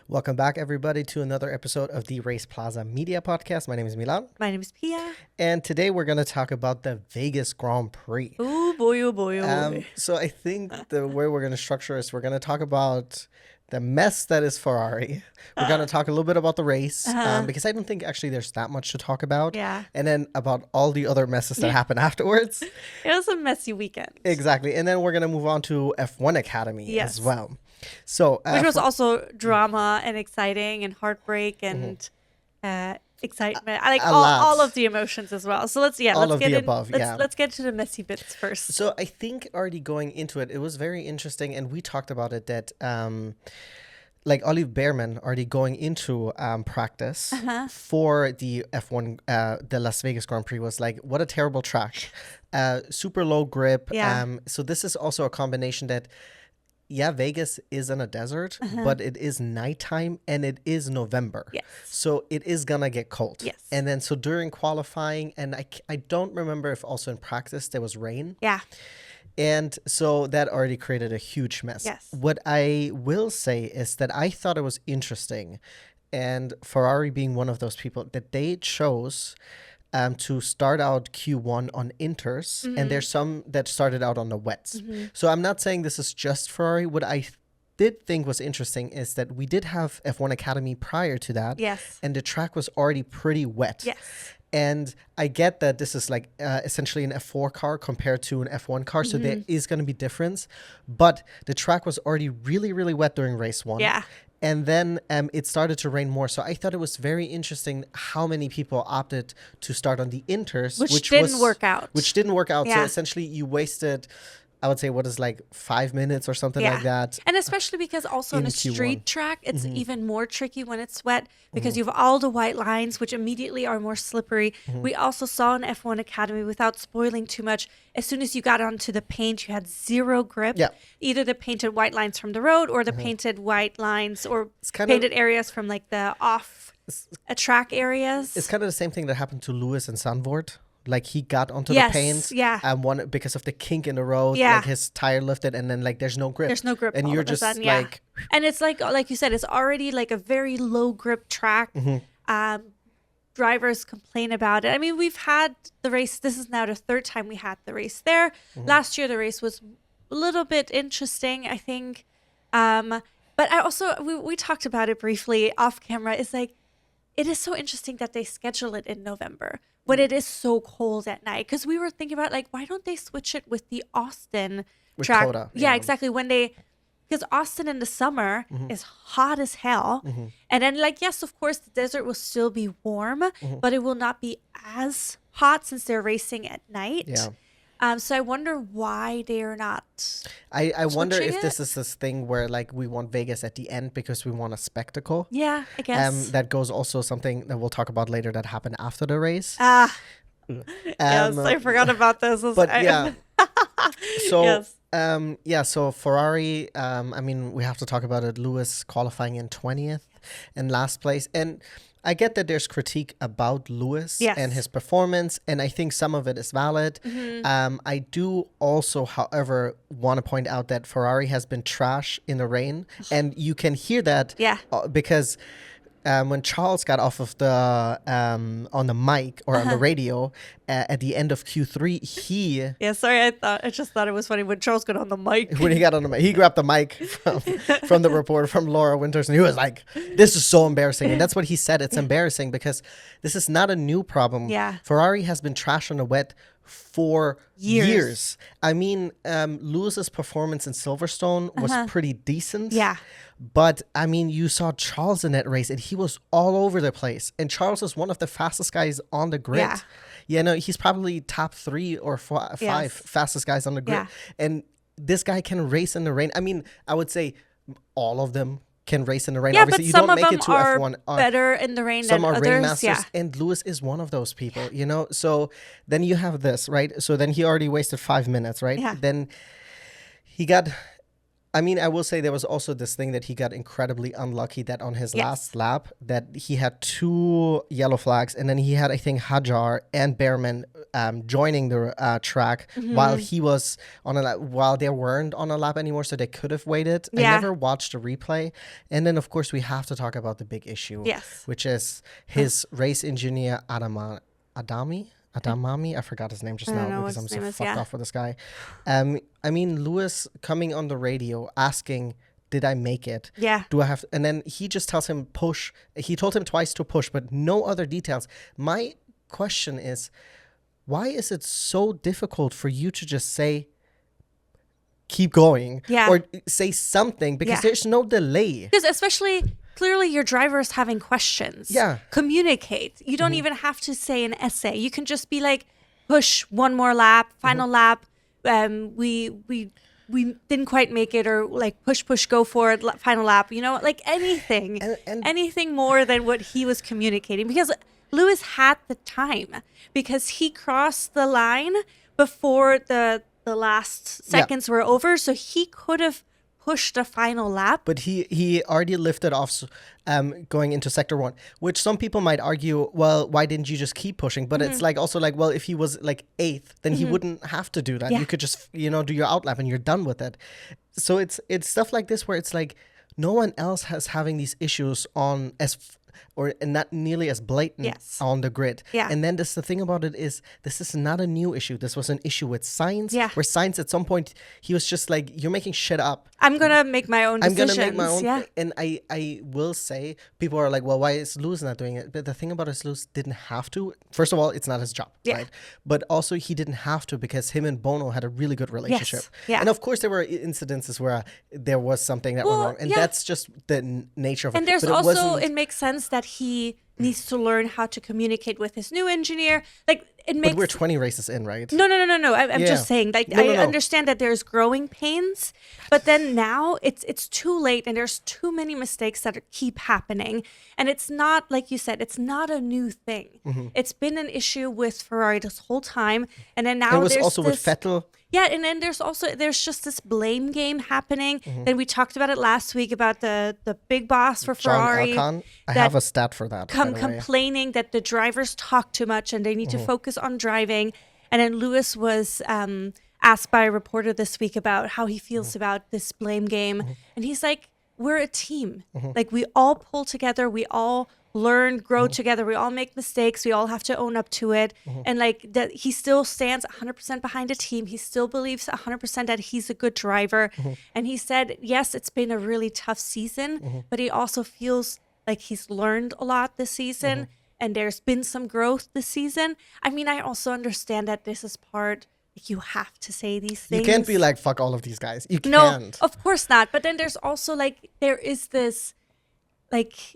Welcome back, everybody, to another episode of the Race Plaza Media Podcast. My name is Milan. My name is Pia. And today we're going to talk about the Vegas Grand Prix. Oh boy, oh boy, oh boy. So I think the way we're going to structure is we're going to talk about the mess that is Ferrari. We're going to talk a little bit about the race because I don't think actually there's that much to talk about. Yeah. And then about all the other messes that happen afterwards. It was a messy weekend. Exactly. And then we're going to move on to F1 Academy as well. So, which was also drama and exciting and heartbreak and excitement. I like all of the emotions as well. So let's get to the messy bits first. So I think already going into it, it was very interesting, and we talked about it that like Olive Behrman already going into practice for the F1, the Las Vegas Grand Prix was like, what a terrible track, super low grip. So this is also a combination that. Yeah, Vegas is in a desert, but it is nighttime and it is November. Yes. So it is going to get cold. Yes. And then so during qualifying, and I don't remember if also in practice there was rain. Yeah. And so that already created a huge mess. Yes. What I will say is that I thought it was interesting, and Ferrari being one of those people, that they chose to start out Q1 on inters, and there's some that started out on the wets. So I'm not saying this is just Ferrari. What I did think was interesting is that we did have F1 Academy prior to that, and the track was already pretty wet. Yes. And I get that this is like essentially an F4 car compared to an F1 car, so there is going to be difference. But the track was already really, really wet during race one. Yeah. And then it started to rain more. So I thought it was very interesting how many people opted to start on the inters. Which didn't work out. Yeah. So essentially you wasted, I would say, what is like 5 minutes or something like that. And especially because also on a street track, it's even more tricky when it's wet because you have all the white lines, which immediately are more slippery. We also saw in F1 Academy, without spoiling too much, as soon as you got onto the paint, you had zero grip. Yeah. Either the painted white lines from the road or the painted white lines or painted areas from like the off track areas. It's kind of the same thing that happened to Lewis and Zandvoort. Like he got onto the paint, and because of the kink in the road, like his tire lifted, and then like there's no grip. And you're just like, and it's like you said, it's already like a very low grip track. Drivers complain about it. I mean, we've had the race. This is now the third time we had the race there. Last year the race was a little bit interesting, I think. But I also we talked about it briefly off camera. It's like it is so interesting that they schedule it in November when it is so cold at night. Because we were thinking about like, why don't they switch it with the Austin track? Coda, yeah, exactly. Because Austin in the summer is hot as hell. And then like, yes, of course, the desert will still be warm, but it will not be as hot since they're racing at night. Yeah. So I wonder why they're not. I wonder if this is this thing where like we want Vegas at the end because we want a spectacle. Yeah, I guess. That goes also something that we'll talk about later that happened after the race. Yes, I forgot about this. But yeah. So so Ferrari. I mean, we have to talk about it. Lewis qualifying in 20th and last place, and I get that there's critique about Lewis and his performance, and I think some of it is valid. I do also, however, want to point out that Ferrari has been trash in the rain, and you can hear that because when Charles got off of the on the mic or on the radio at the end of Q3, I just thought it was funny when Charles got on the mic. When he got on the mic, he grabbed the mic from the reporter, from Laura Winters, and he was like, "This is so embarrassing." And that's what he said. It's embarrassing because this is not a new problem. Yeah. Ferrari has been trash on the wet for years. I mean, Lewis's performance in Silverstone was pretty decent. Yeah. But, I mean, you saw Charles in that race, and he was all over the place. And Charles is one of the fastest guys on the grid. Yeah. You know, he's probably top 3 or 5 fastest guys on the grid. Yeah. And this guy can race in the rain. I mean, I would say all of them can race in the rain. Yeah, obviously, but you some don't of make them it to are F1. better in the rain Some than are others. rain masters, Yeah. and Lewis is one of those people, you know? So then you have this, right? So then he already wasted 5 minutes, right? Yeah. Then he got I mean, I will say there was also this thing that he got incredibly unlucky that on his last lap that he had 2 yellow flags, and then he had, I think, Hajar and Behrman joining the track while he was on a lap, while they weren't on a lap anymore, so they could have waited. I never watched a replay. And then, of course, we have to talk about the big issue, which is his race engineer, Adamami, I forgot his name just now because I'm so fucked off with this guy. I mean, Lewis coming on the radio asking, did I make it? Yeah. Do I have? And then he just tells him push. He told him twice to push, but no other details. My question is, why is it so difficult for you to just say, keep going, or say something, because there's no delay? Because especially clearly your driver is having questions. Yeah. Communicate. You don't even have to say an essay. You can just be like, push one more lap, final lap. We didn't quite make it, or like push, go for it, final lap. You know, like anything, anything more than what he was communicating, because Lewis had the time, because he crossed the line before the last seconds were over, so he could have pushed a final lap. But he already lifted off going into sector 1, which some people might argue, well, why didn't you just keep pushing? But it's like also like, well, if he was like 8th, then he wouldn't have to do that. You could just, do your outlap and you're done with it. So it's stuff like this where it's like no one else has having these issues on or not nearly as blatant on the grid. And then the thing about it is, this is not a new issue. This was an issue with Sainz, where Sainz at some point, he was just like, you're making shit up. I'm going to make my own decisions. I'm going to make my own. And I will say, people are like, well, why is Lewis not doing it? But the thing about it is, Lewis didn't have to. First of all, it's not his job, right? But also, he didn't have to, because him and Bono had a really good relationship. And of course, there were incidences where there was something that went wrong. And that's just the nature of it. And there's also, it makes sense that he needs to learn how to communicate with his new engineer. Like, it makes. But we're 20 races in, right? No. I'm just saying. Like, I understand that there's growing pains, but then now it's too late, and there's too many mistakes that keep happening. And it's not, like you said, it's not a new thing. It's been an issue with Ferrari this whole time, and then now it was also with Vettel. Yeah, and then there's just this blame game happening. Then we talked about it last week about the big boss for Ferrari. John Elkann. I have a stat for that. Complaining that the drivers talk too much and they need to focus on driving. And then Lewis was asked by a reporter this week about how he feels about this blame game. And he's like, we're a team. Like, we all pull together. We all learn, grow together. We all make mistakes. We all have to own up to it. And like that, he still stands 100% behind a team. He still believes 100% that he's a good driver. And he said, yes, it's been a really tough season, but he also feels like he's learned a lot this season, and there's been some growth this season. I mean, I also understand that this is part. You have to say these things. You can't be like, fuck all of these guys. You can't. No, of course not. But then there's also like, there is this, like,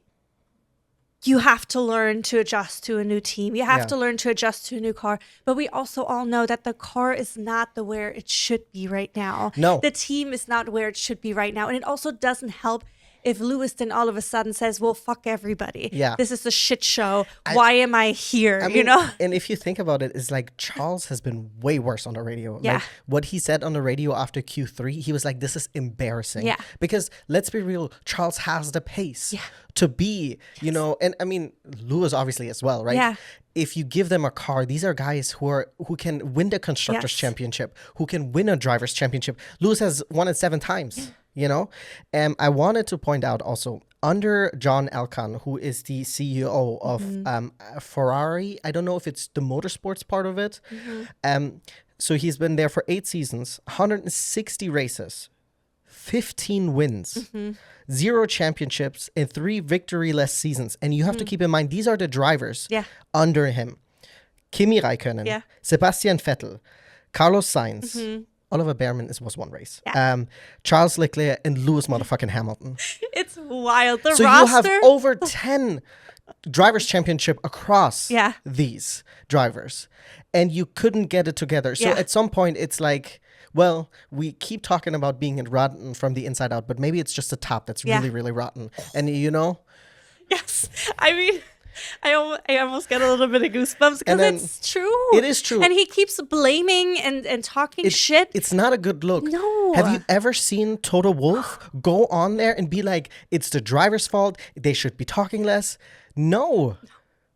you have to learn to adjust to a new team. You have to learn to adjust to a new car. But we also all know that the car is not where it should be right now. No. The team is not where it should be right now. And it also doesn't help if Lewis then all of a sudden says, well, fuck everybody. Yeah. This is a shit show. Why am I here? I mean, and if you think about it, it's like Charles has been way worse on the radio. Yeah. Like, what he said on the radio after Q3, he was like, this is embarrassing. Yeah. Because let's be real, Charles has the pace to be, and I mean, Lewis obviously as well, right? Yeah. If you give them a car, these are guys who can win the Constructors' Championship, who can win a Drivers' Championship. Lewis has won it 7 times. I wanted to point out also, under John Elkann, who is the CEO of Ferrari, I don't know if it's the motorsports part of it. So he's been there for 8 seasons, 160 races, 15 wins, 0 championships, and 3 victory-less seasons. And you have to keep in mind, these are the drivers under him. Kimi Räikkönen, Sebastian Vettel, Carlos Sainz, Oliver Behrman was 1 race. Charles Leclerc and Lewis motherfucking Hamilton. It's wild. The so roster. You have over 10 drivers' championship across these drivers, and you couldn't get it together. So at some point, it's like, well, we keep talking about being rotten from the inside out, but maybe it's just the top that's really, really rotten. And Yes. I mean, I almost get a little bit of goosebumps because it's true. It is true. And he keeps blaming and talking shit. It's not a good look. No. Have you ever seen Toto Wolff go on there and be like, it's the driver's fault, they should be talking less? No.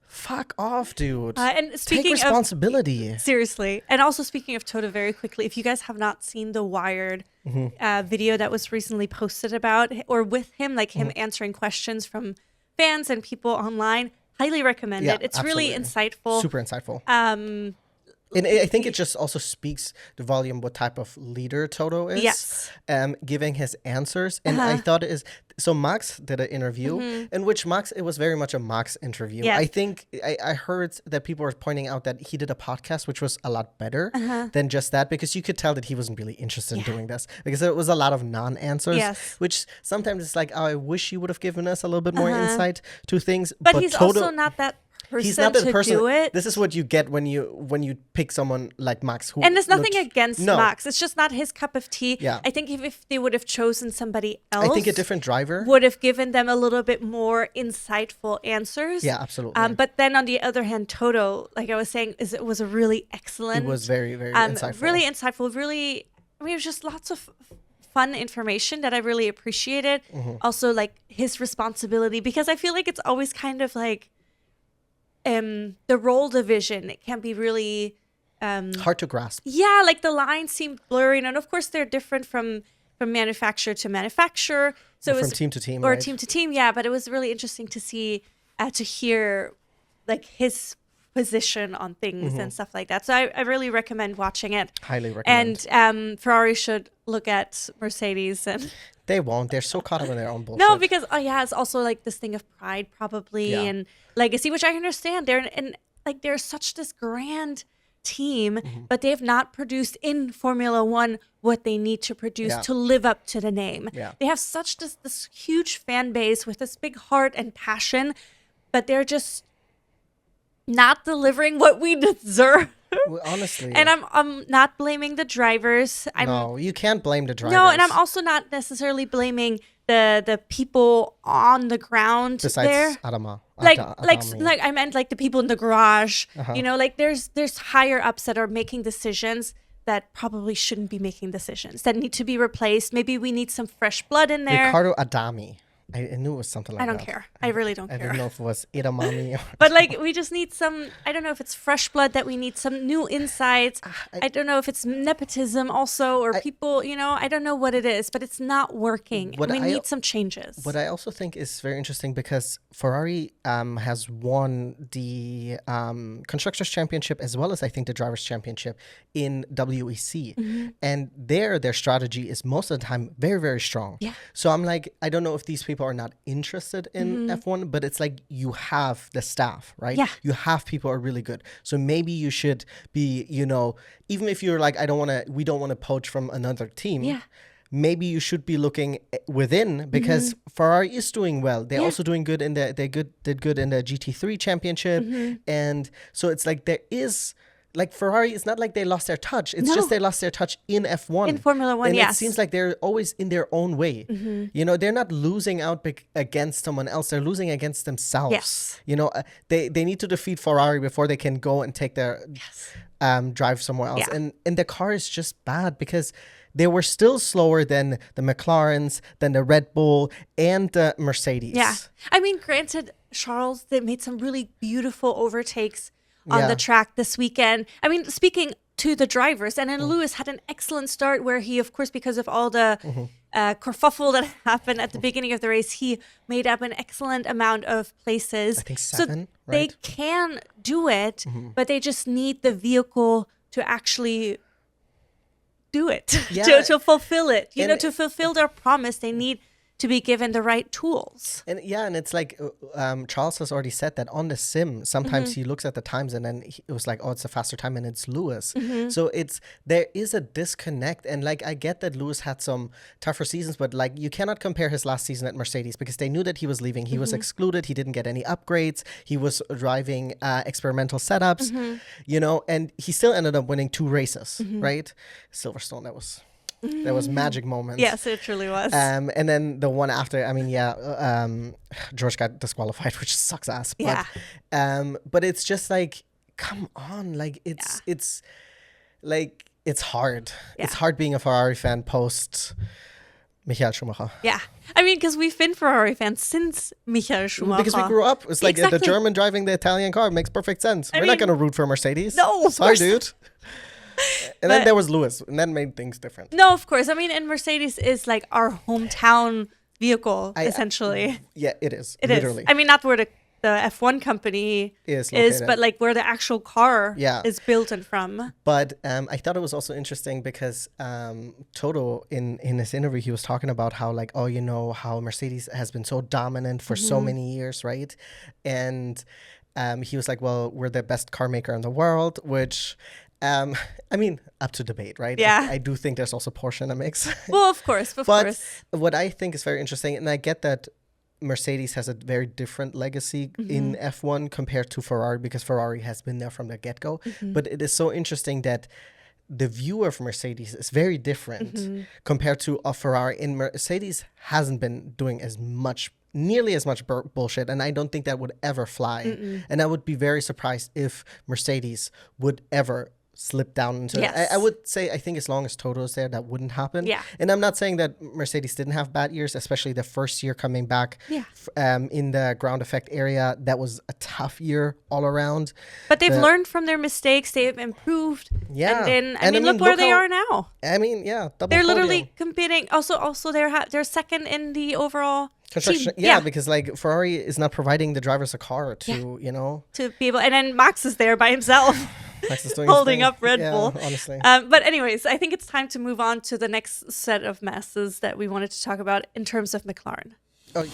Fuck off, dude. And speaking Take responsibility. Seriously. And also speaking of Toto, very quickly, if you guys have not seen the Wired video that was recently posted about or with him, like him answering questions from fans and people online, highly recommend it. It's absolutely. Really insightful. Super insightful. And I think it just also speaks the volume what type of leader Toto is. Yes. Giving his answers. And I thought it is... So Max did an interview in which it was very much a Max interview. Yeah. I think I heard that people were pointing out that he did a podcast which was a lot better than just that, because you could tell that he wasn't really interested in doing this, because it was a lot of non-answers, which sometimes it's like, oh, I wish you would have given us a little bit more insight to things. But he's Toto, also not that he's not the person. Do it. This is what you get when you pick someone like Max. And there's nothing against Max. It's just not his cup of tea. Yeah. I think if they would have chosen somebody else, I think a different driver would have given them a little bit more insightful answers. Yeah, absolutely. But then on the other hand, Toto, like I was saying, it was a really excellent. It was very, very insightful. Really insightful. Really, I mean, it was just lots of fun information that I really appreciated. Also, like his responsibility, because I feel like it's always kind of like. The role division, it can be really hard to grasp. Yeah, like the lines seem blurry, and of course they're different from manufacturer to manufacturer. So or from team to team, or right? team to team. Yeah, but it was really interesting to see, to hear, like his position on things and stuff like that. So I really recommend watching it. Highly recommend. And Ferrari should look at Mercedes and. They won't. They're so caught up in their own bullshit. No, because it's also like this thing of pride probably and legacy, which I understand. They're such this grand team, but they have not produced in Formula One what they need to produce to live up to the name. Yeah. They have such this huge fan base with this big heart and passion, but they're just not delivering what we deserve. Well, honestly. And I'm not blaming the drivers. No, you can't blame the drivers. No, and I'm also not necessarily blaming the people on the ground. Besides there. Adama. Like I meant like the people in the garage. You know, like there's higher ups that are making decisions that probably shouldn't be making decisions, that need to be replaced. Maybe we need some fresh blood in there. Ricardo Adami. I knew it was something like that. I don't care. I really don't care. I didn't know if it was Edamame. But like, we just need some, I don't know if it's fresh blood that we need, some new insights. I don't know if it's nepotism also, or people, I don't know what it is, but it's not working. We need some changes. What I also think is very interesting, because Ferrari has won the Constructors' Championship as well as, I think, the Drivers' Championship in WEC. And their strategy is most of the time very, very strong. Yeah. So I'm like, I don't know if these people are not interested in F1, but it's like you have the staff, right? Yeah. You have people who are really good. So maybe you should be, even if you're like, we don't want to poach from another team. Maybe you should be looking within, because Ferrari is doing well. They're also doing good did good in the GT3 championship. And so it's like there is, like, Ferrari, it's not like they lost their touch. It's just they lost their touch in F1. In Formula One, and it seems like they're always in their own way. They're not losing out against someone else. They're losing against themselves. Yes. They need to defeat Ferrari before they can go and take their drive somewhere else. Yeah. And the car is just bad, because they were still slower than the McLarens, than the Red Bull, and the Mercedes. Yeah. I mean, granted, Charles, they made some really beautiful overtakes on the track this weekend. I mean, speaking to the drivers, and then Lewis had an excellent start where he, of course, because of all the kerfuffle that happened at the beginning of the race, he made up an excellent amount of places. I think 7, so they can do it, but they just need the vehicle to actually do it, to fulfill it. To fulfill their promise, they need to be given the right tools. And it's like Charles has already said that on the sim, sometimes he looks at the times and then it was like, oh, it's a faster time, and it's Lewis. So there is a disconnect. And like, I get that Lewis had some tougher seasons, but like, you cannot compare his last season at Mercedes, because they knew that he was leaving. He was excluded. He didn't get any upgrades. He was driving experimental setups, and he still ended up winning 2 races, right? Silverstone, that was... There was magic moments. Yes, it truly was. And then the one after, I mean, George got disqualified, which sucks ass. But it's just like, come on, like it's like it's hard. Yeah. It's hard being a Ferrari fan post Michael Schumacher. Yeah. I mean, because we've been Ferrari fans since Michael Schumacher. Because we grew up. It's like the German driving the Italian car. Makes perfect sense. We're not going to root for Mercedes. No, sorry, dude. And then there was Lewis, and that made things different. No, of course. I mean, and Mercedes is like our hometown vehicle, essentially. Yeah, it is. It literally. is. I mean, not where the F1 company is, but like where the actual car is built and from. But I thought it was also interesting because Toto, in his interview, he was talking about how like, oh, you know, how Mercedes has been so dominant for so many years, right? And he was like, well, we're the best car maker in the world, which... I mean, up to debate, right? Yeah. I do think there's also Porsche in the mix. Well, of course. But what I think is very interesting, and I get that Mercedes has a very different legacy in F1 compared to Ferrari, because Ferrari has been there from the get-go. But it is so interesting that the view of Mercedes is very different compared to a Ferrari. And Mercedes hasn't been doing nearly as much bullshit, and I don't think that would ever fly. And I would be very surprised if Mercedes would ever slip down into it. I would say, I think as long as Toto's there, that wouldn't happen. Yeah. And I'm not saying that Mercedes didn't have bad years, especially the first year coming back in the ground effect area. That was a tough year all around. But they've learned from their mistakes. They've improved. Yeah. And then, I mean, look where they are now. I mean, yeah. They're literally competing. Also they're second in the overall construction. team. Yeah, because like Ferrari is not providing the drivers a car to, you know. To be able, and then Max is there by himself. Max is doing holding up Red Bull. Honestly. But anyways, I think it's time to move on to the next set of messes that we wanted to talk about in terms of McLaren. Oh,